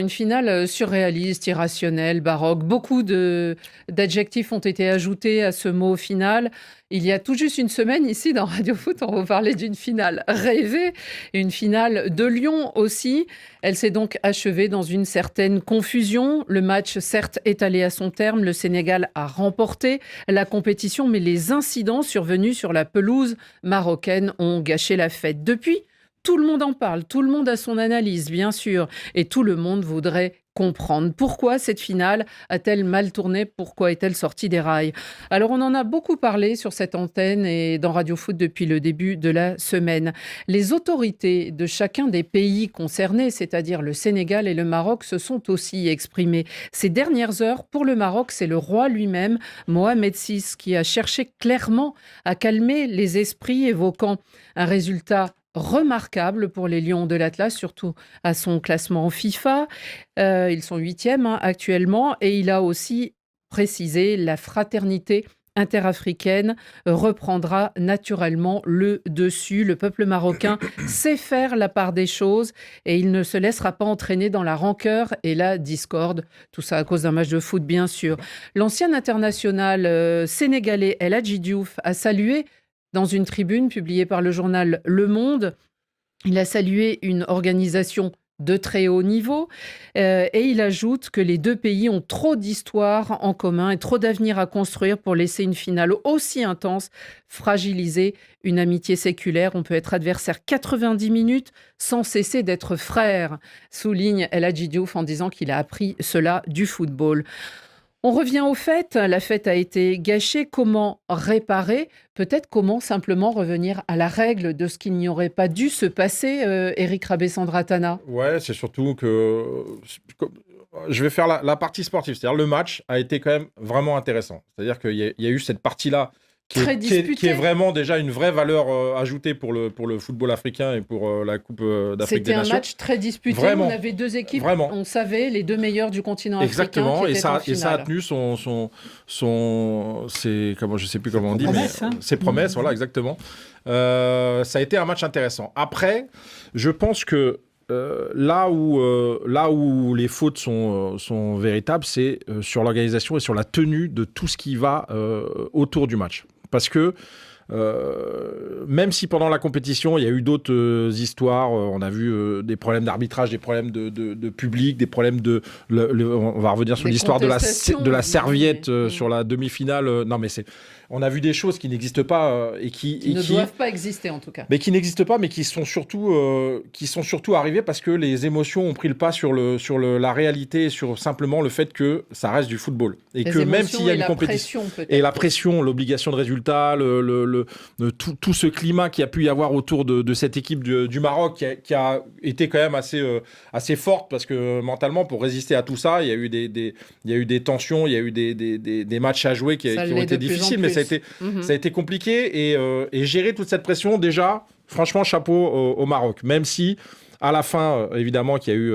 Une finale surréaliste, irrationnelle, baroque. Beaucoup d'adjectifs ont été ajoutés à ce mot final. Il y a tout juste une semaine, ici, dans Radio Foot, on vous parlait d'une finale rêvée, une finale de Lyon aussi. Elle s'est donc achevée dans une certaine confusion. Le match, certes, est allé à son terme. Le Sénégal a remporté la compétition, mais les incidents survenus sur la pelouse marocaine ont gâché la fête. Depuis, tout le monde en parle, tout le monde a son analyse, bien sûr, et tout le monde voudrait comprendre pourquoi cette finale a-t-elle mal tourné, pourquoi est-elle sortie des rails. Alors on en a beaucoup parlé sur cette antenne et dans Radio Foot depuis le début de la semaine. Les autorités de chacun des pays concernés, c'est-à-dire le Sénégal et le Maroc, se sont aussi exprimées. Ces dernières heures, pour le Maroc, c'est le roi lui-même, Mohamed VI, qui a cherché clairement à calmer les esprits, évoquant un résultat remarquable pour les Lions de l'Atlas, surtout à son classement en FIFA. Ils sont 8e actuellement et il a aussi précisé la fraternité interafricaine reprendra naturellement le dessus. Le peuple marocain sait faire la part des choses et il ne se laissera pas entraîner dans la rancœur et la discorde. Tout ça à cause d'un match de foot, bien sûr. L'ancien international sénégalais El Hadji Diouf a salué dans une tribune publiée par le journal Le Monde. Il a salué une organisation de très haut niveau et il ajoute que les deux pays ont trop d'histoire en commun et trop d'avenir à construire pour laisser une finale aussi intense fragiliser une amitié séculaire. On peut être adversaire 90 minutes sans cesser d'être frère, souligne El Hadji Diouf en disant qu'il a appris cela du football. On revient au fait, la fête a été gâchée, comment réparer? Peut-être comment simplement revenir à la règle de ce qu'il n'y aurait pas dû se passer, Eric Rabessandratana. Ouais, c'est surtout que je vais faire la partie sportive, c'est-à-dire le match a été quand même vraiment intéressant. C'est-à-dire qu'il y a eu cette partie-là qui est vraiment déjà une vraie valeur ajoutée pour le football africain et pour la Coupe d'Afrique des Nations. C'était un match très disputé. Vraiment, on avait deux équipes, vraiment. On savait, les deux meilleurs du continent Exactement, africain qui étaient en finale. Et ça a tenu je sais plus comment on dit, ses promesses, voilà, exactement. Ça a été un match intéressant. Après, je pense que là où les fautes sont véritables, c'est sur l'organisation et sur la tenue de tout ce qui va autour du match. Parce que même si pendant la compétition, il y a eu d'autres histoires, on a vu des problèmes d'arbitrage, des problèmes de public, des problèmes on va revenir sur l'histoire de la serviette sur la demi-finale. Non, mais on a vu des choses qui n'existent pas qui ne doivent pas exister en tout cas. Mais qui n'existent pas, mais qui sont surtout arrivées parce que les émotions ont pris le pas sur la réalité, sur simplement le fait que ça reste du football et les que même s'il y a une compétition et la pression, l'obligation de résultat, tout ce climat qu'il y a pu y avoir autour de cette équipe du Maroc qui a été quand même assez forte parce que mentalement pour résister à tout ça, il y a eu des tensions, il y a eu des matchs à jouer qui ont été difficiles, mais ça a été compliqué et gérer toute cette pression, déjà, franchement, chapeau au Maroc. Même si, à la fin, évidemment, qu'il y a eu,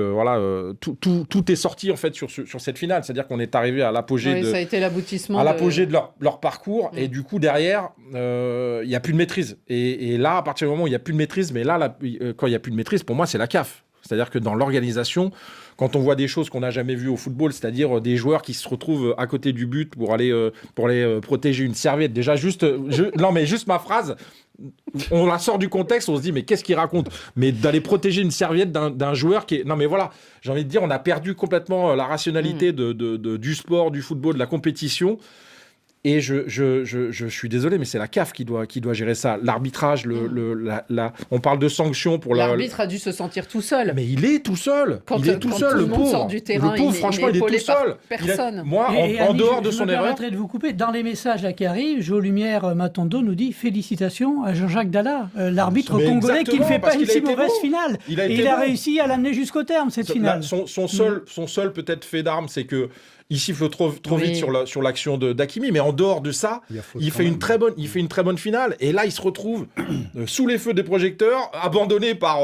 tout est sorti en fait sur cette finale. C'est-à-dire qu'on est arrivé à l'apogée ça a été l'aboutissement de leur parcours. Et du coup, derrière, il n'y a plus de maîtrise. Et là, à partir du moment où il n'y a plus de maîtrise, mais là, quand il n'y a plus de maîtrise, pour moi, c'est la CAF. C'est-à-dire que dans l'organisation, quand on voit des choses qu'on n'a jamais vues au football, c'est-à-dire des joueurs qui se retrouvent à côté du but pour aller protéger une serviette. Déjà, juste ma phrase, on la sort du contexte, on se dit mais qu'est-ce qu'il raconte? Mais d'aller protéger une serviette d'un joueur qui est... Non mais voilà, j'ai envie de dire, on a perdu complètement la rationalité du sport, du football, de la compétition. Et je suis désolé, mais c'est la CAF qui doit gérer ça. L'arbitrage, on parle de sanctions pour l'arbitre a dû se sentir tout seul. Mais il est tout seul. Quand le tout pauvre. Le monde sort du terrain, franchement, il est tout seul. Personne. En dehors de son erreur. Je me permettrai de vous couper. Dans les messages là qui arrivent, Jo Lumière Matondo nous dit félicitations à Jean-Jacques Dalla, l'arbitre congolais qui ne fait pas une si mauvaise finale. Il a réussi à l'amener jusqu'au terme cette finale. Son seul peut-être fait d'armes, c'est que il siffle trop vite sur l'action d'Hakimi, mais en dehors de ça, il fait une très bonne finale. Et là, il se retrouve sous les feux des projecteurs, abandonné par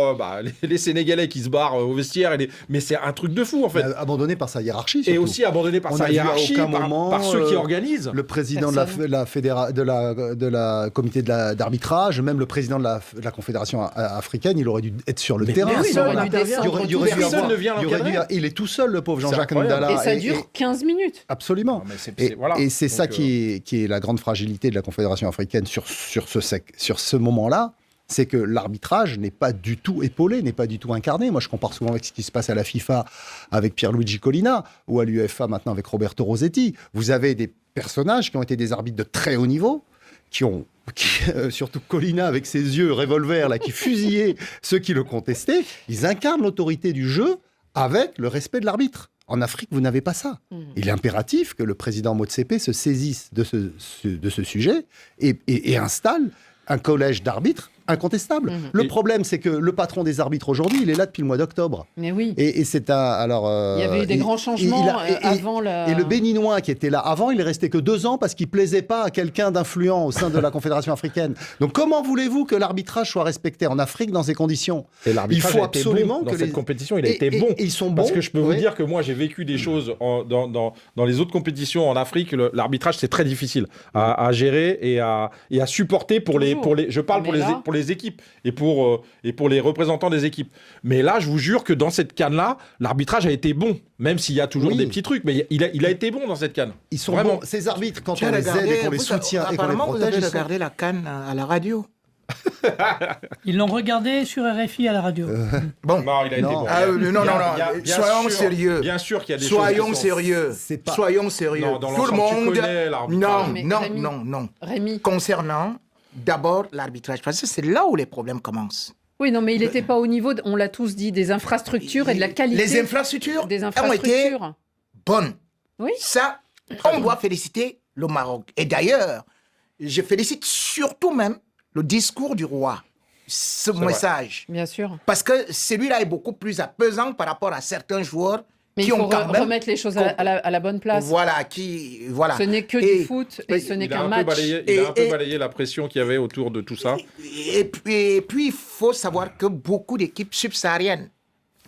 les Sénégalais qui se barrent au vestiaire. Mais c'est un truc de fou, en fait. Abandonné par sa hiérarchie, surtout. Et aussi abandonné par sa hiérarchie, par ceux qui organisent. Le président de la comité d'arbitrage, même le président de la Confédération africaine, il aurait dû être sur le terrain. Oui, il aurait dû descendre. Personne ne vient l'encadrer. Il est tout seul, le pauvre Jean-Jacques Ndala. Et ça dure 15 minutes. Absolument. Et c'est ça qui est la grande fragilité de la Confédération africaine sur ce moment-là, c'est que l'arbitrage n'est pas du tout épaulé, n'est pas du tout incarné. Moi, je compare souvent avec ce qui se passe à la FIFA avec Pierluigi Collina, ou à l'UEFA maintenant avec Roberto Rossetti. Vous avez des personnages qui ont été des arbitres de très haut niveau, surtout Collina avec ses yeux revolver là, qui fusillaient ceux qui le contestaient. Ils incarnent l'autorité du jeu avec le respect de l'arbitre. En Afrique, vous n'avez pas ça. Il est impératif que le président Motsepe se saisisse de ce sujet et installe un collège d'arbitres incontestable. Le problème, c'est que le patron des arbitres aujourd'hui, il est là depuis le mois d'octobre. Mais oui. Et c'est il y avait eu des grands changements avant la... Et le Béninois qui était là avant, il est resté que 2 ans parce qu'il plaisait pas à quelqu'un d'influent au sein de la Confédération africaine. Donc comment voulez-vous que l'arbitrage soit respecté en Afrique dans ces conditions? Et l'arbitrage il faut absolument bon. que dans cette compétition, il a été bon. Ils sont bons. Parce que je peux vous dire que moi, j'ai vécu des choses dans les autres compétitions en Afrique. L'arbitrage, c'est très difficile à gérer et à supporter pour les. Je parle pour les équipes et pour les représentants des équipes. Mais là, je vous jure que dans cette CAN-là, l'arbitrage a été bon, même s'il y a toujours des petits trucs, mais il a été bon dans cette CAN. Ils sont vraiment bons. Ces arbitres, quand on les aide et qu'on les soutient et qu'on les protège... Vous avez regardé la CAN à la radio. Ils l'ont regardé sur RFI à la radio. Bon. Non, il a été bon. Non. Soyons sérieux. Bien sûr qu'il y a des Soyons choses sérieux. Soyons sérieux. Non, dans tout le monde. Non. Rémi. Concernant d'abord l'arbitrage, parce que c'est là où les problèmes commencent. Oui, non, mais il n'était pas au niveau, on l'a tous dit, des infrastructures et de la qualité. Les infrastructures ont été bonnes. Oui. Ça, on doit féliciter le Maroc. Et d'ailleurs, je félicite surtout même le discours du roi, ce message. Bien sûr. Parce que celui-là est beaucoup plus apaisant par rapport à certains joueurs mais qui il faut ont quand même remettre les choses à la bonne place. Voilà. Ce n'est que du foot et ce n'est qu'un match. Il a un peu balayé la pression qu'il y avait autour de tout ça. Et puis, il faut savoir que beaucoup d'équipes subsahariennes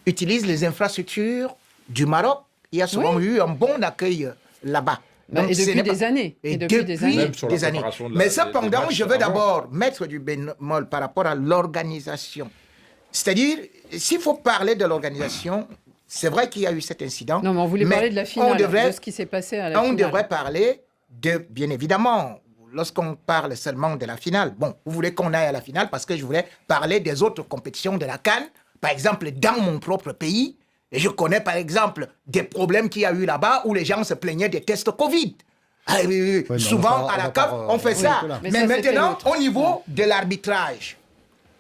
utilisent les infrastructures du Maroc. Il y a souvent eu un bon accueil là-bas. Donc, et depuis des années. Des années. Mais cependant, je veux d'abord mettre du bémol par rapport à l'organisation. C'est-à-dire, s'il faut parler de l'organisation, c'est vrai qu'il y a eu cet incident. Non, mais on voulait parler de la finale, de ce qui s'est passé à la finale. On devrait parler de, bien évidemment, lorsqu'on parle seulement de la finale. Bon, vous voulez qu'on aille à la finale parce que je voulais parler des autres compétitions de la CAN. Par exemple, dans mon propre pays, et je connais par exemple des problèmes qu'il y a eu là-bas où les gens se plaignaient des tests Covid. Souvent, à la CAF, on fait ça. Mais maintenant, au niveau de l'arbitrage,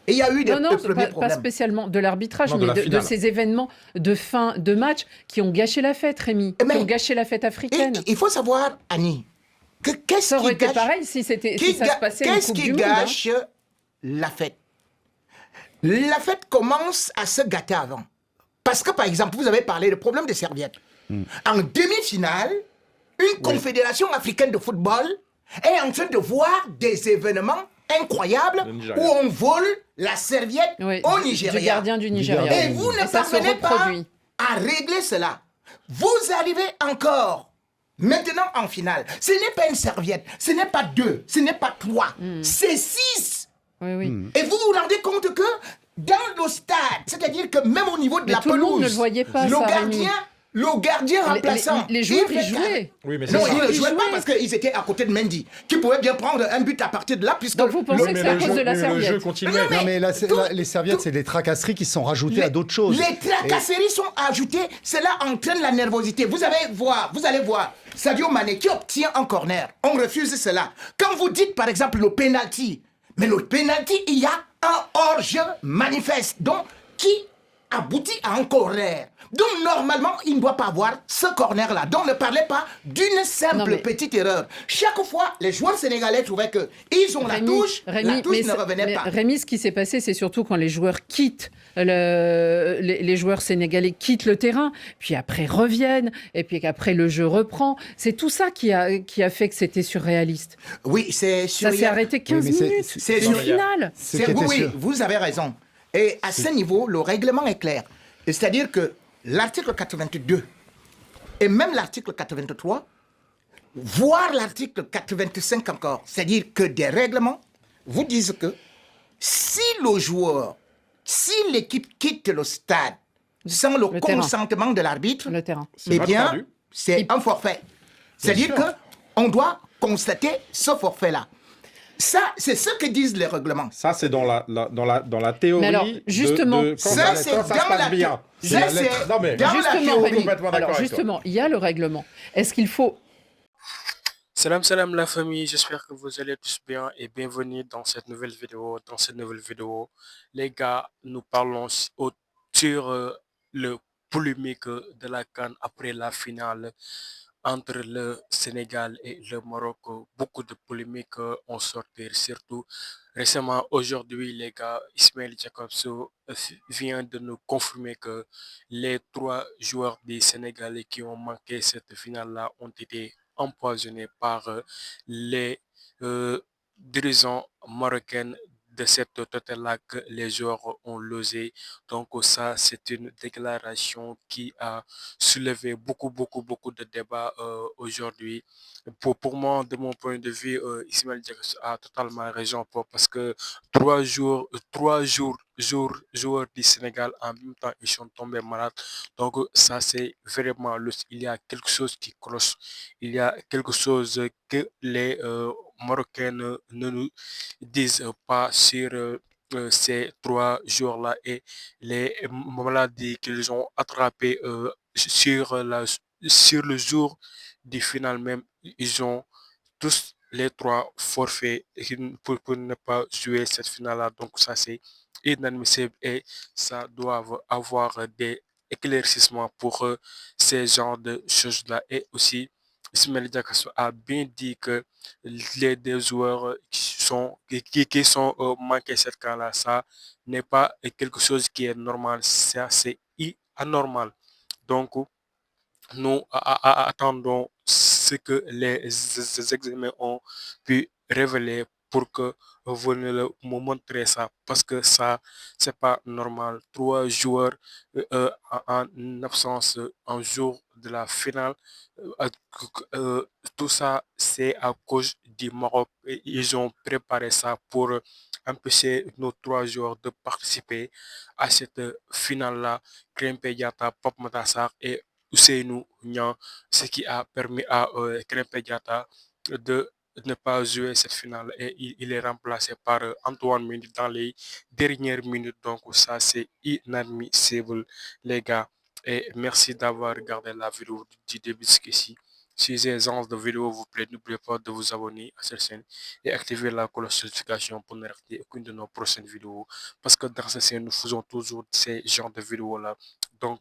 et il y a eu des premiers problèmes. Pas spécialement de l'arbitrage, mais de ces événements de fin de match qui ont gâché la fête, Rémi, qui ont gâché la fête africaine. Il faut savoir, Annie, que ça aurait été pareil si ça se passait une Coupe du Monde. Qu'est-ce qui gâche la fête? La fête commence à se gâter avant. Parce que, par exemple, vous avez parlé du problème des serviettes. En demi-finale, une confédération africaine de football est en train de voir des événements incroyable où on vole la serviette au Nigeria. Du gardien du Nigeria. Et vous ne parvenez pas à régler cela. Vous arrivez encore maintenant en finale. Ce n'est pas une serviette, ce n'est pas 2, ce n'est pas 3, c'est 6. Oui. Et vous vous rendez compte que dans le stade, c'est-à-dire que même au niveau de la pelouse, tout le monde ne le voyait pas, le gardien remplaçant. Les joueurs, ils jouaient. Oui, mais non, ils ne jouaient pas parce qu'ils étaient à côté de Mendy, qui pouvait bien prendre un but à partir de là. Puisque donc vous pensez que c'est à cause de la serviette? Le jeu continuait. Non, mais les serviettes, c'est des tracasseries qui sont rajoutées à d'autres choses. Les tracasseries sont ajoutées, cela entraîne la nervosité. Vous allez voir, Sadio Mané qui obtient un corner, on refuse cela. Quand vous dites par exemple le penalty, mais le penalty, il y a un hors-jeu manifeste, donc qui aboutit à un corner. Donc, normalement, il ne doit pas avoir ce corner-là. Donc, ne parlez pas d'une simple petite erreur. Chaque fois, les joueurs sénégalais trouvaient qu'ils ont la touche ne revenait pas. Rémi, ce qui s'est passé, c'est surtout quand les joueurs quittent les joueurs sénégalais quittent le terrain, puis après reviennent, et puis qu'après le jeu reprend. C'est tout ça qui a fait que c'était surréaliste. Oui, c'est Ça s'est arrêté 15 minutes. C'est une finale. Oui, vous avez raison. Et à ce niveau, le règlement est clair. C'est-à-dire que l'article 82 et même l'article 83, voire l'article 85 encore, c'est-à-dire que des règlements vous disent que si l'équipe quitte le stade sans le consentement de l'arbitre, eh bien, c'est un forfait. C'est-à-dire qu'on doit constater ce forfait-là. Ça, c'est ce que disent les règlements. Ça, c'est dans la théorie. Mais alors, justement, ça se passe bien. Non, mais justement, il y a le règlement. Est-ce qu'il faut... Salam la famille, j'espère que vous allez tous bien et bienvenue dans cette nouvelle vidéo. Dans cette nouvelle vidéo, les gars, nous parlons sur le polémique de la CAN après la finale entre le Sénégal et le Maroc. Beaucoup de polémiques ont sorti, surtout récemment. Aujourd'hui, les gars, Ismaël Jakobs vient de nous confirmer que les 3 joueurs des Sénégalais qui ont manqué cette finale-là ont été empoisonnés par les dirigeants marocains de cette hôtel-là que les joueurs ont logé. Donc ça, c'est une déclaration qui a soulevé beaucoup de débats aujourd'hui. Pour moi, de mon point de vue, Ismaël Jakobs a totalement raison parce que 3 joueurs du Sénégal en même temps, ils sont tombés malades. Donc ça, c'est vraiment, il y a quelque chose qui cloche. Il y a quelque chose que les Marocains ne nous disent pas sur ces 3 jours-là et les maladies qu'ils ont attrapées sur le jour du final même. Ils ont tous les 3 forfaits pour ne pas jouer cette finale-là. Donc ça, c'est inadmissible et ça doit avoir des éclaircissements pour ces genres de choses-là. Et aussi, Ismaël Jakobs a bien dit que les 2 joueurs qui sont manqués cette cas-là, ça n'est pas quelque chose qui est normal, ça c'est anormal. Donc, nous attendons ce que les examens ont pu révéler pour que vous nous montrez ça parce que ça c'est pas normal. 3 joueurs en absence un jour de la finale, euh, tout ça c'est à cause du Maroc. Ils ont préparé ça pour empêcher nos 3 joueurs de participer à cette finale là. Krépin Diatta, Pape Matar Sarr et Ousseynou Niang, ce qui a permis à Krépin Diatta de ne pas jouer cette finale et il est remplacé par Antoine Mendy dans les dernières minutes. Donc ça, c'est inadmissible, les gars. Et merci d'avoir regardé la vidéo du début jusqu'ici. Si ces genres de vidéos vous plaît, n'oubliez pas de vous abonner à cette chaîne et activer la cloche de notification pour ne rater aucune de nos prochaines vidéos. Parce que dans cette chaîne, nous faisons toujours ces genres de vidéos-là. Donc,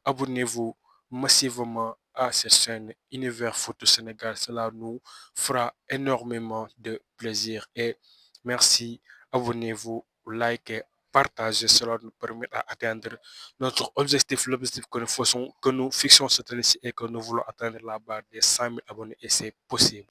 abonnez-vous massivement à cette chaîne Univers Photo Sénégal. Cela nous fera énormément de plaisir. Et merci, abonnez-vous, likez, partagez. Cela nous permet d'atteindre notre objectif, l'objectif que nous fixons cette année et que nous voulons atteindre la barre des 100 000 abonnés et c'est possible.